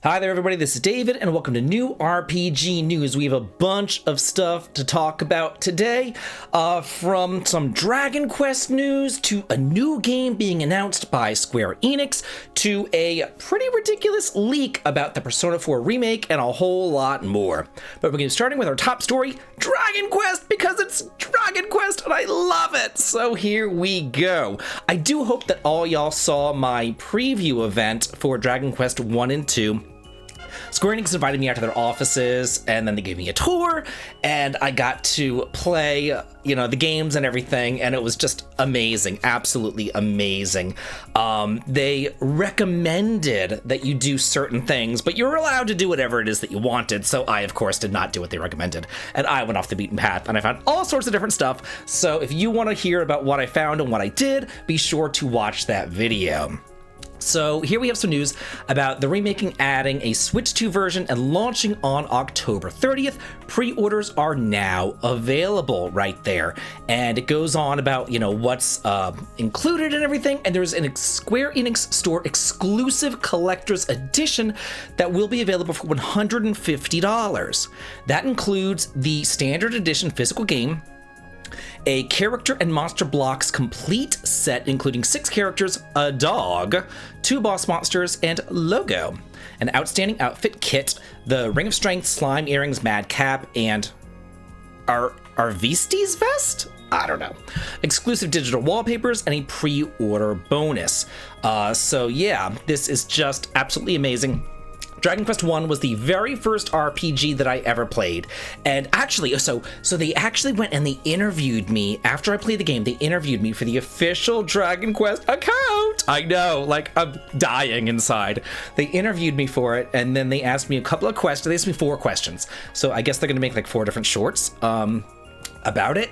Hi there everybody, this is David and welcome to New RPG News. We have a bunch of stuff to talk about today, from some Dragon Quest news to a new game being announced by Square Enix to a pretty ridiculous leak about the Persona 4 remake and a whole lot more. But we're going to be starting with our top story, Dragon Quest, because it's Dragon Quest and I love it! So here we go. I do hope that all y'all saw my preview event for Dragon Quest 1 and 2. Square Enix invited me out to their offices, and then they gave me a tour, and I got to play, the games and everything, and it was just amazing, absolutely amazing. They recommended that you do certain things, but you're allowed to do whatever it is that you wanted, so I, of course, did not do what they recommended, and I went off the beaten path, and I found all sorts of different stuff, so if you want to hear about what I found and what I did, be sure to watch that video. So here we have some news about the remaking, adding a Switch 2 version and launching on October 30th. Pre-orders are now available right there. And it goes on about, what's included and everything. And there's a Square Enix store exclusive collector's edition that will be available for $150. That includes the standard edition physical game, a character and monster blocks complete set including 6 characters, a dog, 2 boss monsters, and logo, an outstanding outfit kit, the Ring of Strength, slime earrings, mad cap, and Arvisti's vest? I don't know. Exclusive digital wallpapers and a pre-order bonus. So yeah, this is just absolutely amazing. Dragon Quest 1 was the very first RPG that I ever played. And actually, so they actually went and they interviewed me after I played the game. They interviewed me for the official Dragon Quest account. I know, like I'm dying inside. They interviewed me for it and then they asked me a couple of questions. They asked me 4 questions. So I guess they're going to make like 4 different shorts about it.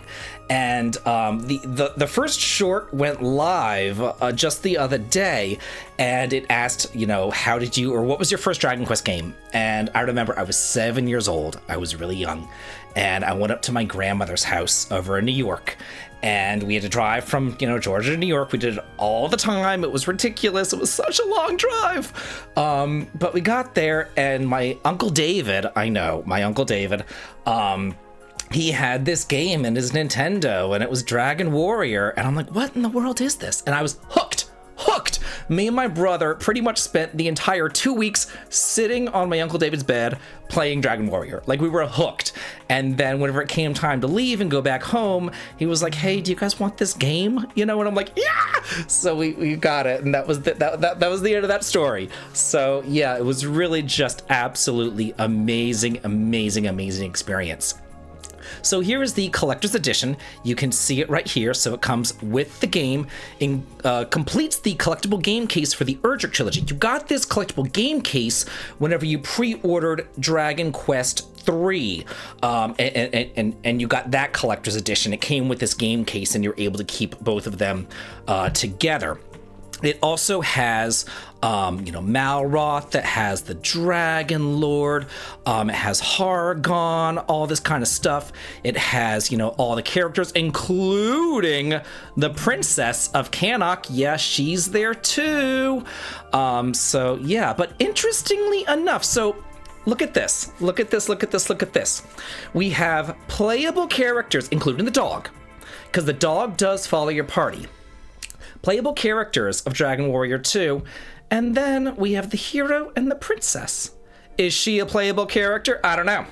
And the first short went live just the other day, and it asked, how did you, or what was your first Dragon Quest game? And I remember I was 7 years old. I was really young, and I went up to my grandmother's house over in New York, and we had to drive from, Georgia to New York. We did it all the time. It was ridiculous. It was such a long drive. But we got there, and my Uncle David, he had this game in his Nintendo, and it was Dragon Warrior, and I'm like, what in the world is this? And I was hooked. Me and my brother pretty much spent the entire 2 weeks sitting on my Uncle David's bed playing Dragon Warrior. Like, we were hooked. And then whenever it came time to leave and go back home, he was like, hey, do you guys want this game? And I'm like, yeah! So we got it, and that was that was the end of that story. So yeah, it was really just absolutely amazing experience. So here is the collector's edition. You can see it right here. So it comes with the game and completes the collectible game case for the Erdrick trilogy. You got this collectible game case whenever you pre-ordered Dragon Quest 3, and you got that collector's edition. It came with this game case, and you're able to keep both of them together. It also has, Malroth, that has the Dragon Lord, it has Hargon, all this kind of stuff. It has, all the characters, including the Princess of Cannock. Yeah, she's there too. So yeah, but interestingly enough, so look at this. We have playable characters, including the dog, because the dog does follow your party. Playable characters of Dragon Warrior 2, and then we have the hero and the princess. Is she a playable character? I don't know.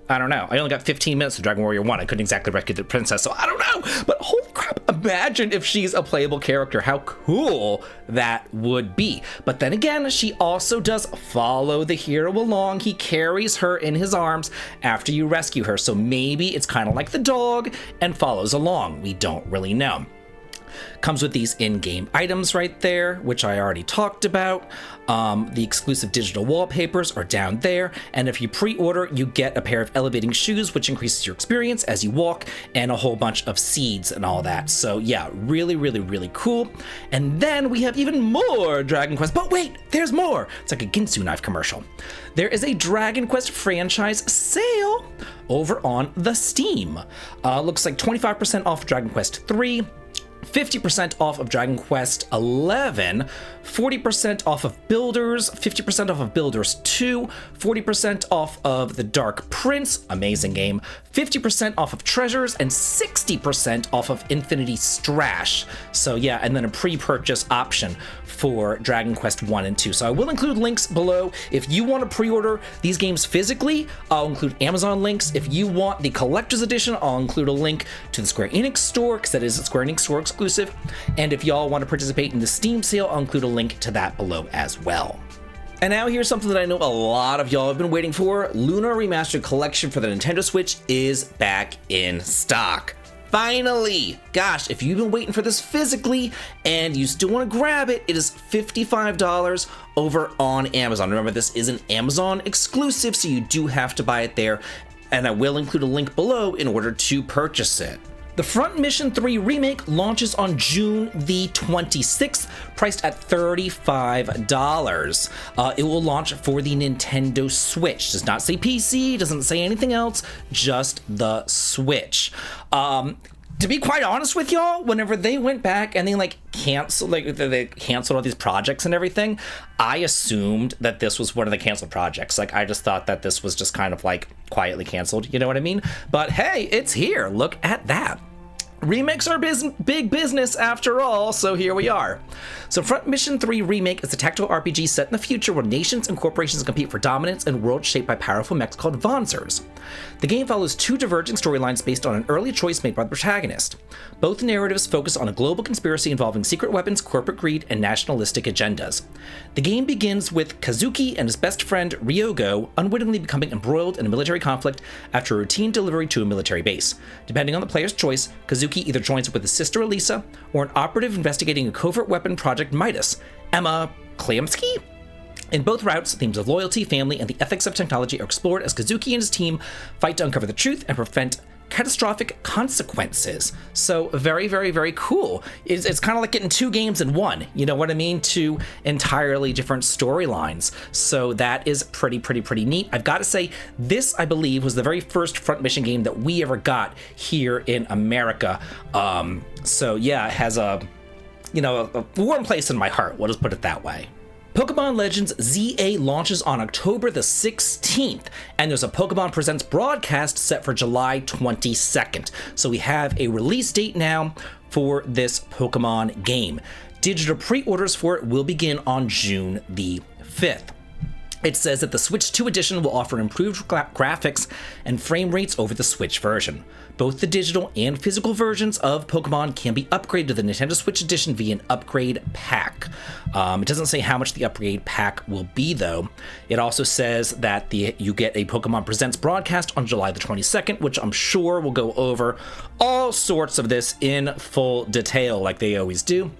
I only got 15 minutes of Dragon Warrior 1. I couldn't exactly recognize the princess, so I don't know. But holy crap, imagine if she's a playable character. How cool that would be. But then again, she also does follow the hero along. He carries her in his arms after you rescue her. So maybe it's kind of like the dog and follows along. We don't really know. Comes with these in-game items right there, which I already talked about. The exclusive digital wallpapers are down there, and if you pre-order, you get a pair of elevating shoes, which increases your experience as you walk, and a whole bunch of seeds and all that. So yeah, really cool. And then we have even more Dragon Quest, but wait, there's more. It's like a Ginsu knife commercial. There is a Dragon Quest franchise sale over on the Steam. Looks like 25% off Dragon Quest 3, 50% off of Dragon Quest XI, 40% off of Builders, 50% off of Builders 2, 40% off of The Dark Prince, amazing game, 50% off of Treasures, and 60% off of Infinity Strash. So yeah, and then a pre-purchase option for Dragon Quest 1 and 2. So I will include links below. If you want to pre-order these games physically, I'll include Amazon links. If you want the collector's edition, I'll include a link to the Square Enix store, because that is a Square Enix store exclusive. And if y'all want to participate in the Steam sale, I'll include a link to that below as well. And now here's something that I know a lot of y'all have been waiting for. Lunar Remastered Collection for the Nintendo Switch is back in stock. Finally! Gosh, if you've been waiting for this physically and you still want to grab it, it is $55 over on Amazon. Remember, this is an Amazon exclusive, so you do have to buy it there, and I will include a link below in order to purchase it. The Front Mission 3 Remake launches on June the 26th, priced at $35. It will launch for the Nintendo Switch. Does not say PC, doesn't say anything else, just the Switch. To be quite honest with y'all, whenever they went back and they canceled all these projects and everything, I assumed that this was one of the canceled projects. I just thought that this was just kind of quietly canceled, you know what I mean? But hey, it's here. Look at that. Remakes are big business after all, so here we are. So Front Mission 3 Remake is a tactical RPG set in the future where nations and corporations compete for dominance in a world shaped by powerful mechs called Vonzers. The game follows two diverging storylines based on an early choice made by the protagonist. Both narratives focus on a global conspiracy involving secret weapons, corporate greed, and nationalistic agendas. The game begins with Kazuki and his best friend Ryogo unwittingly becoming embroiled in a military conflict after a routine delivery to a military base. Depending on the player's choice, Kazuki either joins up with his sister Elisa or an operative investigating a covert weapon project Midas, Emma Klamsky? In both routes, themes of loyalty, family, and the ethics of technology are explored as Kazuki and his team fight to uncover the truth and prevent catastrophic consequences. So very, very, very cool. It's kind of like getting two games in one, you know what I mean? Two entirely different storylines. So that is pretty neat. I've got to say, this, I believe, was the very first Front Mission game that we ever got here in America. So yeah, it has a warm place in my heart. We'll just put it that way. Pokemon Legends ZA launches on October the 16th, and there's a Pokemon Presents broadcast set for July 22nd. So we have a release date now for this Pokemon game. Digital pre-orders for it will begin on June the 5th. It says that the Switch 2 edition will offer improved graphics and frame rates over the Switch version. Both the digital and physical versions of Pokemon can be upgraded to the Nintendo Switch edition via an upgrade pack. It doesn't say how much the upgrade pack will be, though. It also says that you get a Pokemon Presents broadcast on July the 22nd, which I'm sure will go over all sorts of this in full detail like they always do.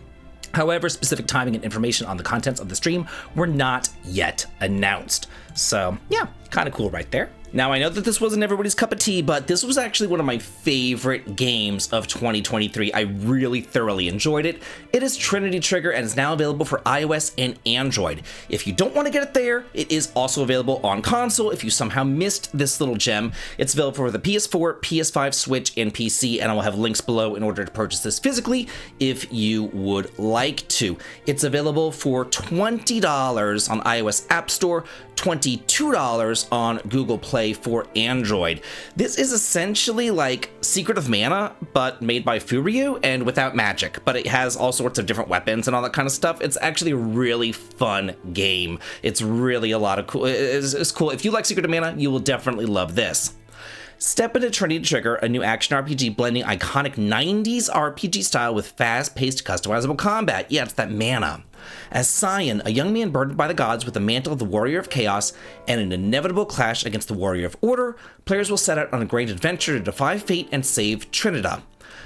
However, specific timing and information on the contents of the stream were not yet announced. So yeah, kind of cool right there. Now, I know that this wasn't everybody's cup of tea, but this was actually one of my favorite games of 2023. I really thoroughly enjoyed it. It is Trinity Trigger and is now available for iOS and Android. If you don't want to get it there, it is also available on console. If you somehow missed this little gem, it's available for the PS4, PS5, Switch, and PC, and I will have links below in order to purchase this physically if you would like to. It's available for $20 on iOS App Store, $22 on Google Play for Android. This is essentially like Secret of Mana, but made by Furyu and without magic, but it has all sorts of different weapons and all that kind of stuff. It's actually a really fun game. It's really a lot of cool. It's cool. If you like Secret of Mana, you will definitely love this. Step into Trinity Trigger, a new action RPG blending iconic 90s RPG style with fast-paced customizable combat. Yeah, it's that mana. As Cyan, a young man burdened by the gods with the mantle of the Warrior of Chaos and an inevitable clash against the Warrior of Order, players will set out on a great adventure to defy fate and save Trinita.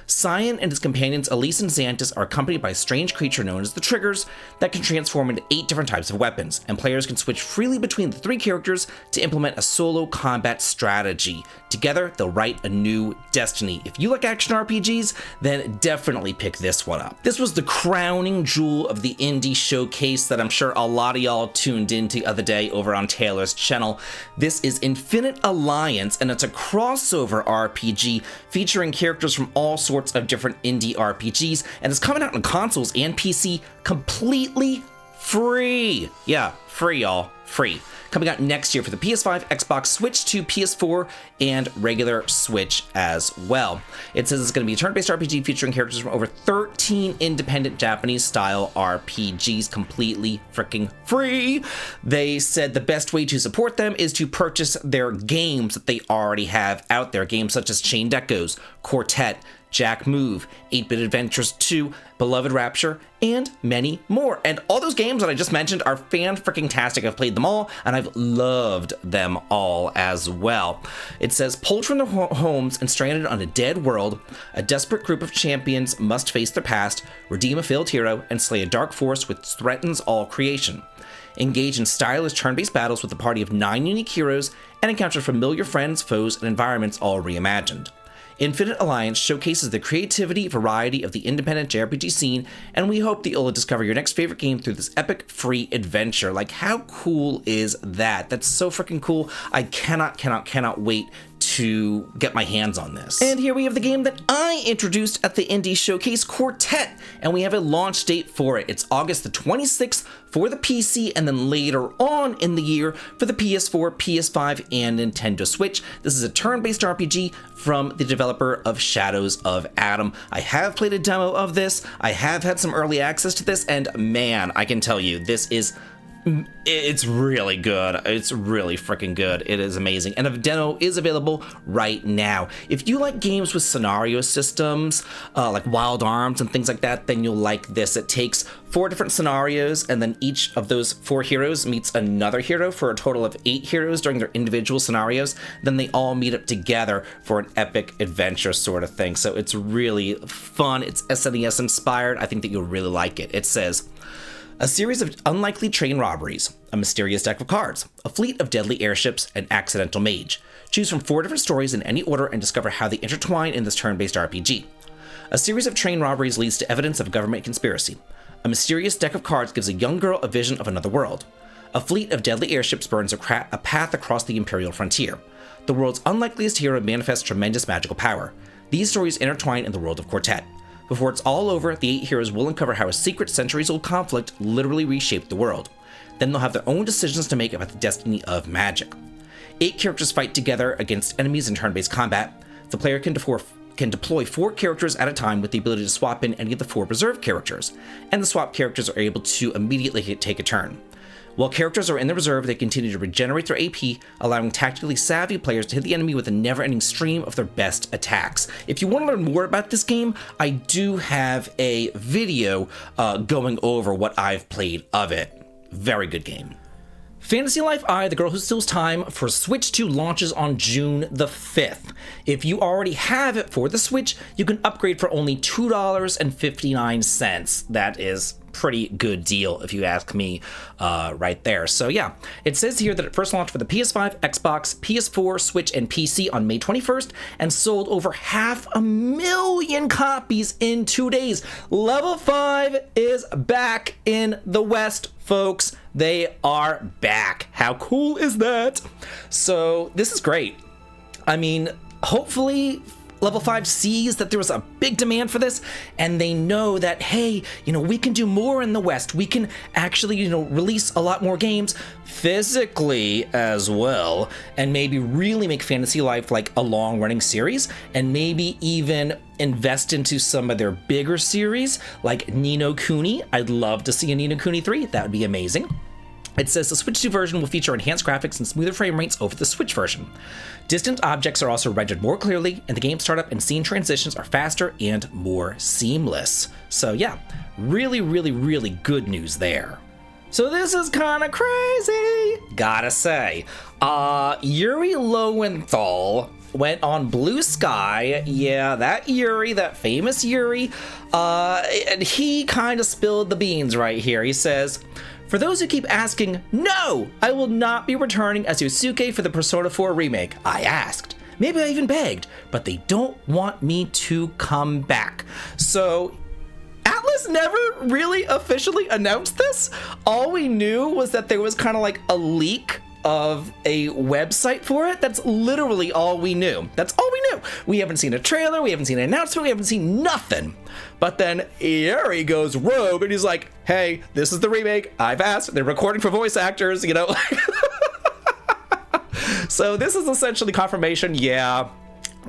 Cyan and his companions Elise and Xantis are accompanied by a strange creature known as the Triggers that can transform into 8 different types of weapons, and players can switch freely between the 3 characters to implement a solo combat strategy. Together, they'll write a new destiny. If you like action RPGs, then definitely pick this one up. This was the crowning jewel of the indie showcase that I'm sure a lot of y'all tuned into the other day over on Taylor's channel. This is Infinite Alliance, and it's a crossover RPG featuring characters from all sorts of different indie RPGs, and it's coming out on consoles and PC completely free. Yeah, free, y'all. Free. Coming out next year for the PS5, Xbox, Switch 2, PS4, and regular Switch as well. It says it's going to be a turn-based RPG featuring characters from over 13 independent Japanese-style RPGs, completely freaking free. They said the best way to support them is to purchase their games that they already have out there. Games such as Chained Echoes, Quartet, Jack Move, 8-Bit Adventures 2, Beloved Rapture, and many more. And all those games that I just mentioned are fan-freaking-tastic. I've played them all, and I've loved them all as well. It says, pulled from their homes and stranded on a dead world, a desperate group of champions must face their past, redeem a failed hero, and slay a dark force which threatens all creation. Engage in stylish turn-based battles with a party of 9 unique heroes, and encounter familiar friends, foes, and environments all reimagined. Infinite Alliance showcases the creativity, variety of the independent JRPG scene, and we hope that you'll discover your next favorite game through this epic free adventure. Like, how cool is that? That's so freaking cool. I cannot wait to get my hands on this. And here we have the game that I introduced at the Indie Showcase, Quartet, and we have a launch date for it. It's August the 26th for the PC, and then later on in the year for the PS4, PS5, and Nintendo Switch. This is a turn-based RPG from the developer of Shadows of Adam. I have played a demo of this, I have had some early access to this, and man, I can tell you, it's really good. It's really freaking good. It is amazing. And a demo is available right now. If you like games with scenario systems, like Wild Arms and things like that, then you'll like this. It takes 4 different scenarios, and then each of those 4 heroes meets another hero for a total of 8 heroes during their individual scenarios. Then they all meet up together for an epic adventure sort of thing. So it's really fun. It's SNES inspired. I think that you'll really like it. It says, a series of unlikely train robberies, a mysterious deck of cards, a fleet of deadly airships, an accidental mage. Choose from 4 different stories in any order and discover how they intertwine in this turn-based RPG. A series of train robberies leads to evidence of a government conspiracy. A mysterious deck of cards gives a young girl a vision of another world. A fleet of deadly airships burns a path across the Imperial frontier. The world's unlikeliest hero manifests tremendous magical power. These stories intertwine in the world of Quartet. Before it's all over, the 8 heroes will uncover how a secret centuries-old conflict literally reshaped the world. Then they'll have their own decisions to make about the destiny of magic. 8 characters fight together against enemies in turn-based combat. The player can deploy 4 characters at a time with the ability to swap in any of the 4 reserve characters, and the swap characters are able to immediately take a turn. While characters are in the reserve, they continue to regenerate their AP, allowing tactically savvy players to hit the enemy with a never-ending stream of their best attacks. If you want to learn more about this game, I do have a video going over what I've played of it. Very good game. Fantasy Life I, The Girl Who Steals Time for Switch 2 launches on June the 5th. If you already have it for the Switch, you can upgrade for only $2.59. That is pretty good deal if you ask me right there. So yeah, it says here that it first launched for the PS5, Xbox, PS4, Switch, and PC on May 21st and sold over 500,000 copies in 2 days. Level 5 is back in the West, folks. They are back. How cool is that? So this is great. I mean, hopefully Level 5 sees that there was a big demand for this, and they know that, hey, we can do more in the West. We can actually, release a lot more games physically as well, and maybe really make Fantasy Life like a long-running series, and maybe even invest into some of their bigger series, like Ni no Kuni. I'd love to see a Ni no Kuni 3. That would be amazing. It says the Switch 2 version will feature enhanced graphics and smoother frame rates over the Switch version. Distant objects are also rendered more clearly, and the game startup and scene transitions are faster and more seamless. So yeah, really, really, really good news there. So this is kind of crazy, gotta say. Yuri Lowenthal went on Blue Sky. Yeah, that Yuri, that famous Yuri. And he kind of spilled the beans right here. He says, for those who keep asking, no, I will not be returning as Yosuke for the Persona 4 remake. I asked. maybe I even begged, but they don't want me to come back. So Atlas never really officially announced this. All we knew was that there was kind of like a leak of a website for it. That's literally all we knew. That's all we knew. We haven't seen a trailer, we haven't seen an announcement, we haven't seen nothing. But then here he goes rogue and he's like, hey, this is the remake. I've asked. They're recording for voice actors, you know. So this is essentially confirmation. Yeah,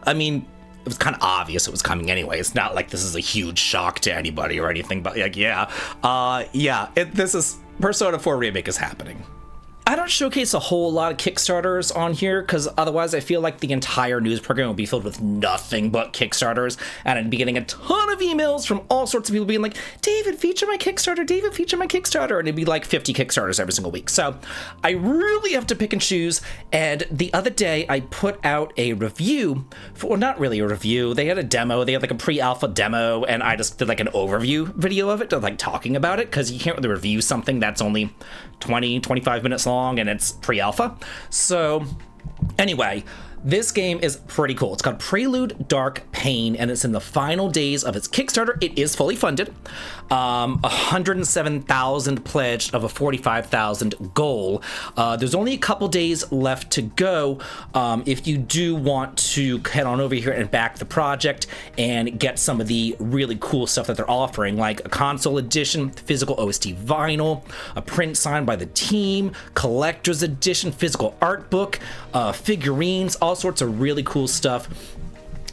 I mean, it was kind of obvious it was coming anyway. It's not like this is a huge shock to anybody or anything, but like, this is Persona 4 Remake is happening. I don't showcase a whole lot of Kickstarters on here because otherwise I feel like the entire news program would be filled with nothing but Kickstarters, and I'd be getting a ton of emails from all sorts of people being like, David, feature my Kickstarter, David, feature my Kickstarter, and it'd be like 50 Kickstarters every single week. So I really have to pick and choose, and the other day I put out a review, well, not really a review, they had a demo, they had like a pre-alpha demo, and I just did like an overview video of it, like talking about it, because you can't really review something that's only 25 minutes long and it's pre-alpha. So anyway, this game is pretty cool. It's called Prelude Dark Pain, and it's in the final days of its Kickstarter. It is fully funded. 107,000 pledged of a 45,000 goal. There's only a couple days left to go. If you do want to head on over here and back the project and get some of the really cool stuff that they're offering, like a console edition, physical OST vinyl, a print signed by the team, collector's edition, physical art book, figurines, all sorts of really cool stuff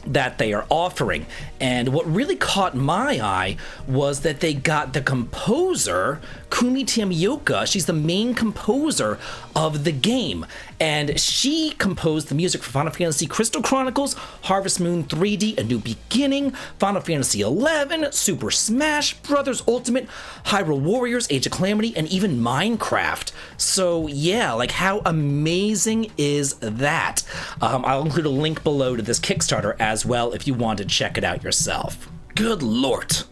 that they are offering. And what really caught my eye was that they got the composer, Kumi Tamioka. She's the main composer of the game, and she composed the music for Final Fantasy Crystal Chronicles, Harvest Moon 3D, A New Beginning, Final Fantasy 11, Super Smash Bros. Ultimate, Hyrule Warriors, Age of Calamity, and even Minecraft. So yeah, like how amazing is that? I'll include a link below to this Kickstarter as well if you want to check it out yourself. Good Lort.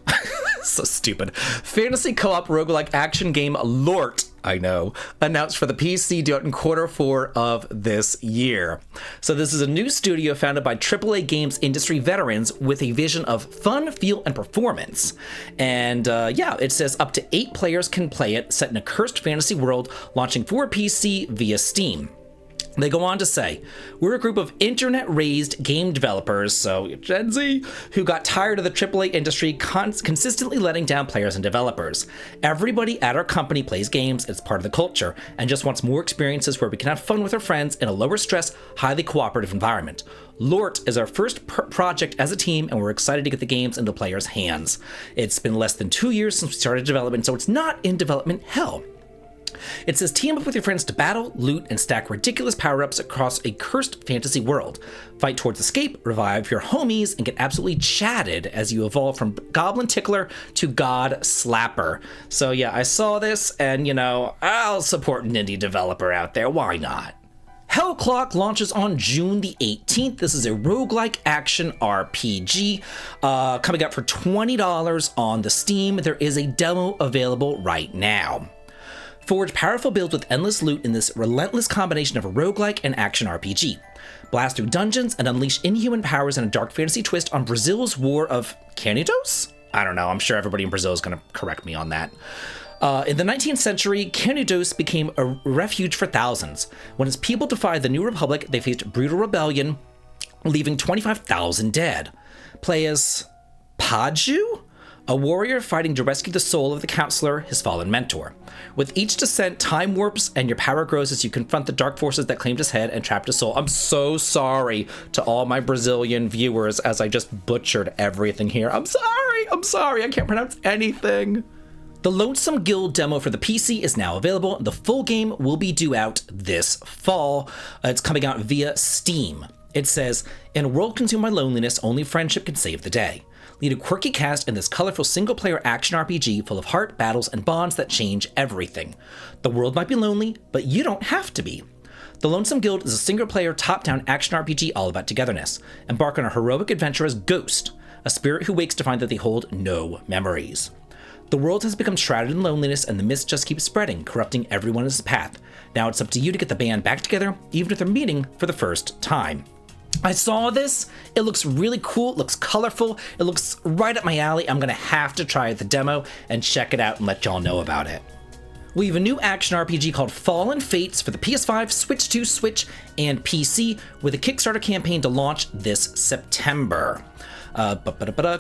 So stupid. Fantasy co-op roguelike action game Lort, I know, announced for the PC Duet in Q4 of this year. So this is a new studio founded by AAA games industry veterans with a vision of fun, feel, and performance. And it says up to 8 players can play it, set in a cursed fantasy world, launching for PC via Steam. They go on to say, we're a group of internet-raised game developers, so Gen Z, who got tired of the AAA industry consistently letting down players and developers. Everybody at our company plays games, it's part of the culture, and just wants more experiences where we can have fun with our friends in a lower-stress, highly cooperative environment. Lort is our first project as a team, and we're excited to get the games into players' hands. It's been less than 2 years since we started development, so it's not in development hell. It says team up with your friends to battle, loot, and stack ridiculous power-ups across a cursed fantasy world. Fight towards escape, revive your homies, and get absolutely chatted as you evolve from Goblin Tickler to God Slapper. So yeah, I saw this, and I'll support an indie developer out there. Why not? Hellclock launches on June the 18th. This is a roguelike action RPG coming out for $20 on the Steam. There is a demo available right now. Forge powerful builds with endless loot in this relentless combination of a roguelike and action RPG. Blast through dungeons and unleash inhuman powers in a dark fantasy twist on Brazil's War of Canudos? I don't know, I'm sure everybody in Brazil is going to correct me on that. In the 19th century, Canudos became a refuge for thousands. When its people defied the New Republic, they faced brutal rebellion, leaving 25,000 dead. Play as Paju, a warrior fighting to rescue the soul of the counselor, his fallen mentor. With each descent, time warps and your power grows as you confront the dark forces that claimed his head and trapped his soul. I'm so sorry to all my Brazilian viewers as I just butchered everything here. I'm sorry, I can't pronounce anything. The Lonesome Guild demo for the PC is now available. The full game will be due out this fall. It's coming out via Steam. It says, in a world consumed by loneliness, only friendship can save the day. Lead a quirky cast in this colorful single-player action RPG full of heart, battles, and bonds that change everything. The world might be lonely, but you don't have to be. The Lonesome Guild is a single-player top-down action RPG all about togetherness. Embark on a heroic adventure as Ghost, a spirit who wakes to find that they hold no memories. The world has become shrouded in loneliness, and the mist just keeps spreading, corrupting everyone in its path. Now it's up to you to get the band back together, even if they're meeting for the first time. I saw this. It looks really cool. It looks colorful. It looks right up my alley. I'm going to have to try the demo and check it out and let y'all know about it. We have a new action RPG called Fallen Fates for the PS5, Switch 2, Switch, and PC, with a Kickstarter campaign to launch this September.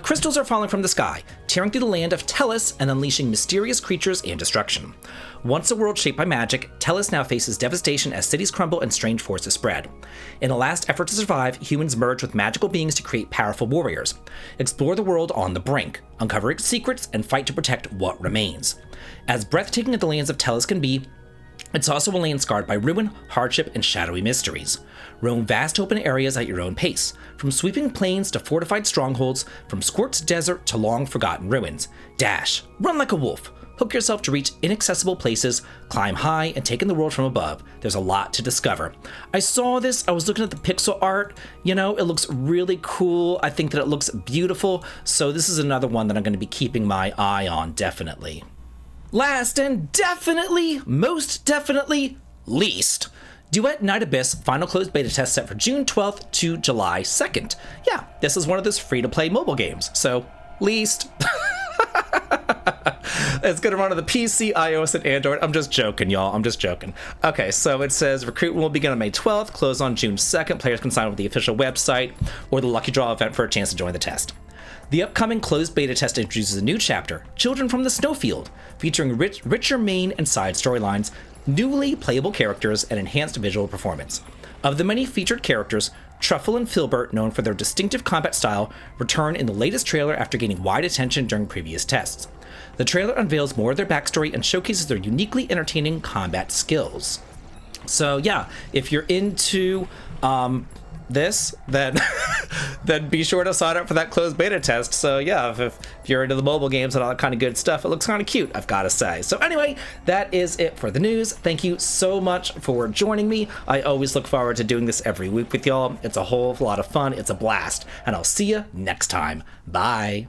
Crystals are falling from the sky, tearing through the land of Tellus and unleashing mysterious creatures and destruction. Once a world shaped by magic, Tellus now faces devastation as cities crumble and strange forces spread. In a last effort to survive, humans merge with magical beings to create powerful warriors. Explore the world on the brink, uncover its secrets, and fight to protect what remains. As breathtaking as the lands of Tellus can be, it's also a land scarred by ruin, hardship, and shadowy mysteries. Roam vast open areas at your own pace, from sweeping plains to fortified strongholds, from scorched desert to long-forgotten ruins. Dash, run like a wolf, hook yourself to reach inaccessible places, climb high, and take in the world from above. There's a lot to discover. I saw this, I was looking at the pixel art, it looks really cool. I think that it looks beautiful, so this is another one that I'm going to be keeping my eye on, definitely. Last and most definitely least, Duet Night Abyss final closed beta test set for June 12th to July 2nd. Yeah, this is one of those free-to-play mobile games, so least. It's going to run on the PC, iOS, and Android. I'm just joking, y'all. I'm just joking. Okay, so it says recruitment will begin on May 12th, close on June 2nd. Players can sign up with the official website or the Lucky Draw event for a chance to join the test. The upcoming closed beta test introduces a new chapter, Children from the Snowfield, featuring richer main and side storylines, newly playable characters, and enhanced visual performance. Of the many featured characters, Truffle and Filbert, known for their distinctive combat style, return in the latest trailer after gaining wide attention during previous tests. The trailer unveils more of their backstory and showcases their uniquely entertaining combat skills. So yeah, if you're into this, then then be sure to sign up for that closed beta test. So yeah, if you're into the mobile games and all that kind of good stuff, it looks kind of cute, I've got to say. So anyway, that is it for the news. Thank you so much for joining me. I always look forward to doing this every week with y'all. It's a whole lot of fun. It's a blast. And I'll see you next time. Bye.